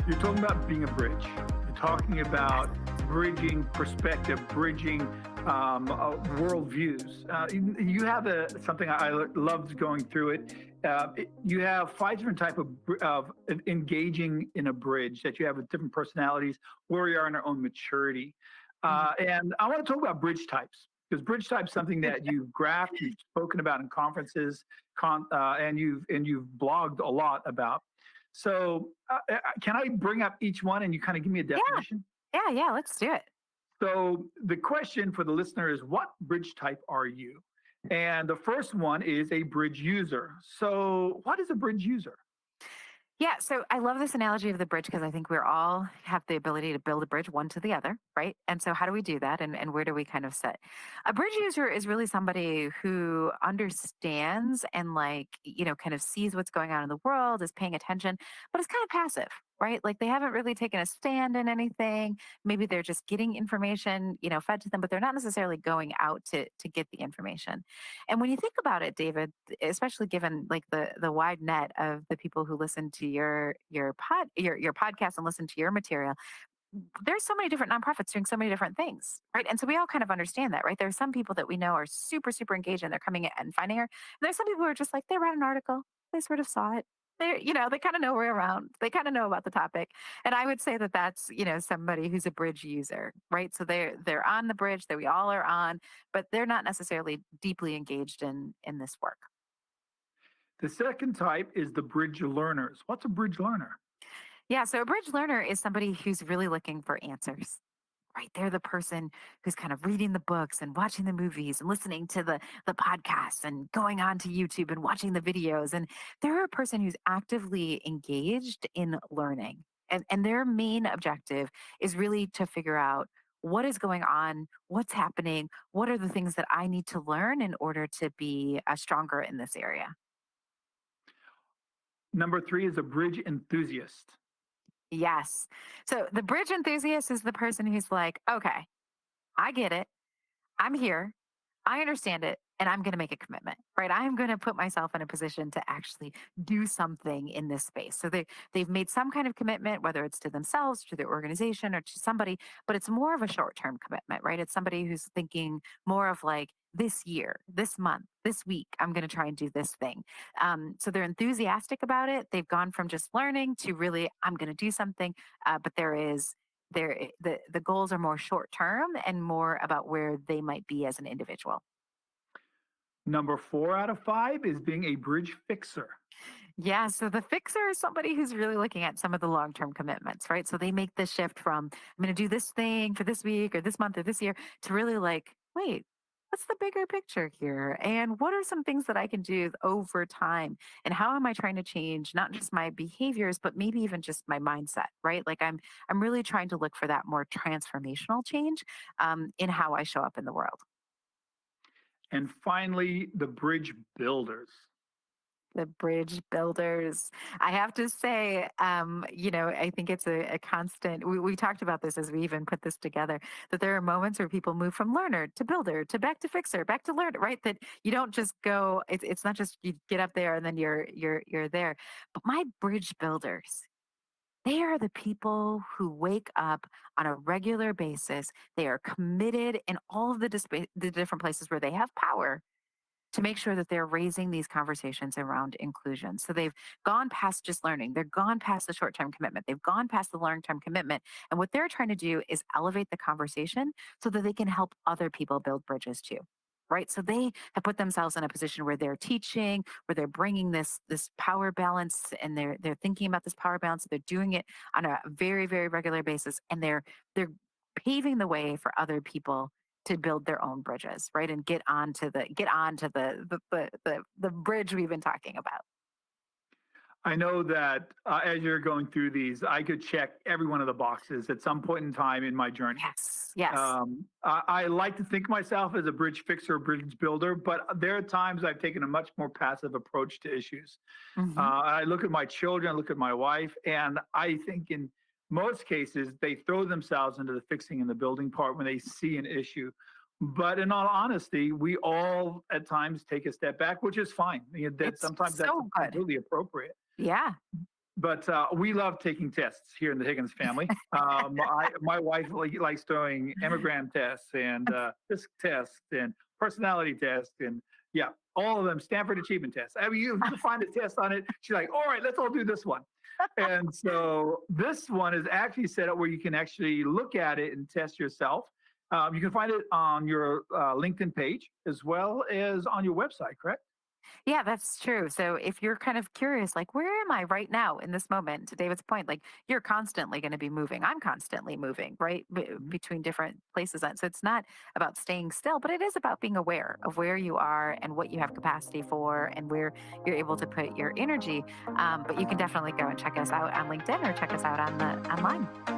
You're talking about being a bridge. You're talking about bridging perspective, bridging worldviews. You have something I loved going through it. You have 5 different types of engaging in a bridge that you have with different personalities, where we are in our own maturity. And I want to talk about bridge types, because bridge type is something that you've graphed, you've spoken about in conferences, and you've blogged a lot about. So can I bring up each one and you kind of give me a definition? Yeah, let's do it. So the question for the listener is, what bridge type are you? And the first one is a bridge user. So what is a bridge user? Yeah, so I love this analogy of the bridge because I think we're all have the ability to build a bridge one to the other, right? And so how do we do that and where do we kind of sit? A bridge user is really somebody who understands and kind of sees what's going on in the world, is paying attention, but is kind of passive, right? Like they haven't really taken a stand in anything. Maybe they're just getting information, fed to them, but they're not necessarily going out to get the information. And when you think about it, David, especially given like the wide net of the people who listen to your podcast and listen to your material, there's so many different nonprofits doing so many different things, right? And so we all kind of understand that, right? There are some people that we know are super, super engaged and they're coming in and finding her. And there's some people who are just like, they read an article, they sort of saw it. They kind of know we're around. They kind of know about the topic. And I would say that that's, somebody who's a bridge user, right? So they're on the bridge that we all are on, but they're not necessarily deeply engaged in this work. The second type is the bridge learners. What's a bridge learner? Yeah, so a bridge learner is somebody who's really looking for answers. Right. They're the person who's kind of reading the books and watching the movies and listening to the podcasts and going on to YouTube and watching the videos. And they're a person who's actively engaged in learning. And their main objective is really to figure out what is going on, what's happening, what are the things that I need to learn in order to be stronger in this area. Number 3 is a bridge enthusiast. Yes. So the bridge enthusiast is the person who's like, okay, I get it. I'm here. I understand it. And I'm going to make a commitment, right? I'm going to put myself in a position to actually do something in this space. So they've made some kind of commitment, whether it's to themselves, to their organization, or to somebody, but it's more of a short-term commitment, right? It's somebody who's thinking more of like this year, this month, this week, I'm going to try and do this thing. So they're enthusiastic about it. They've gone from just learning to really, I'm going to do something. But the goals are more short-term and more about where they might be as an individual. Number 4 out of 5 is being a bridge fixer. Yeah. So the fixer is somebody who's really looking at some of the long-term commitments, right? So they make the shift from, I'm going to do this thing for this week or this month or this year to really like, wait, what's the bigger picture here? And what are some things that I can do over time? And how am I trying to change not just my behaviors, but maybe even just my mindset, right? Like I'm really trying to look for that more transformational change in how I show up in the world. And finally, the bridge builders. The bridge builders. I have to say, I think it's a constant. We talked about this as we even put this together, that there are moments where people move from learner to builder to back to fixer, back to learner, right? That you don't just go, it's not just you get up there and then you're there. But my bridge builders, they are the people who wake up on a regular basis. They are committed in all of the different places where they have power to make sure that they're raising these conversations around inclusion. So they've gone past just learning. They're gone past the short-term commitment. They've gone past the long-term commitment. And what they're trying to do is elevate the conversation so that they can help other people build bridges too. Right. So they have put themselves in a position where they're teaching, where they're bringing this power balance and they're thinking about this power balance. They're doing it on a very, very regular basis. And they're paving the way for other people to build their own bridges, right? And get onto the bridge we've been talking about. I know that as you're going through these, I could check every one of the boxes at some point in time in my journey. Yes. I like to think of myself as a bridge fixer, a bridge builder, but there are times I've taken a much more passive approach to issues. Mm-hmm. I look at my children, I look at my wife, and I think in most cases, they throw themselves into the fixing and the building part when they see an issue. But in all honesty, we all at times take a step back, which is fine. Sometimes that's completely appropriate. Yeah. but we love taking tests here in the Higgins family. My wife likes doing enneagram tests and disc tests and personality tests and yeah, all of them, Stanford Achievement Tests. I mean, you find a test on it. She's like, all right, let's all do this one. And so this one is actually set up where you can actually look at it and test yourself. You can find it on your LinkedIn page as well as on your website, correct? Yeah, that's true. So if you're kind of curious, like, where am I right now in this moment? To David's point, like, you're constantly going to be moving. I'm constantly moving, right? Mhm. Between different places. And so it's not about staying still, but it is about being aware of where you are and what you have capacity for and where you're able to put your energy. But you can definitely go and check us out on LinkedIn or check us out on the online.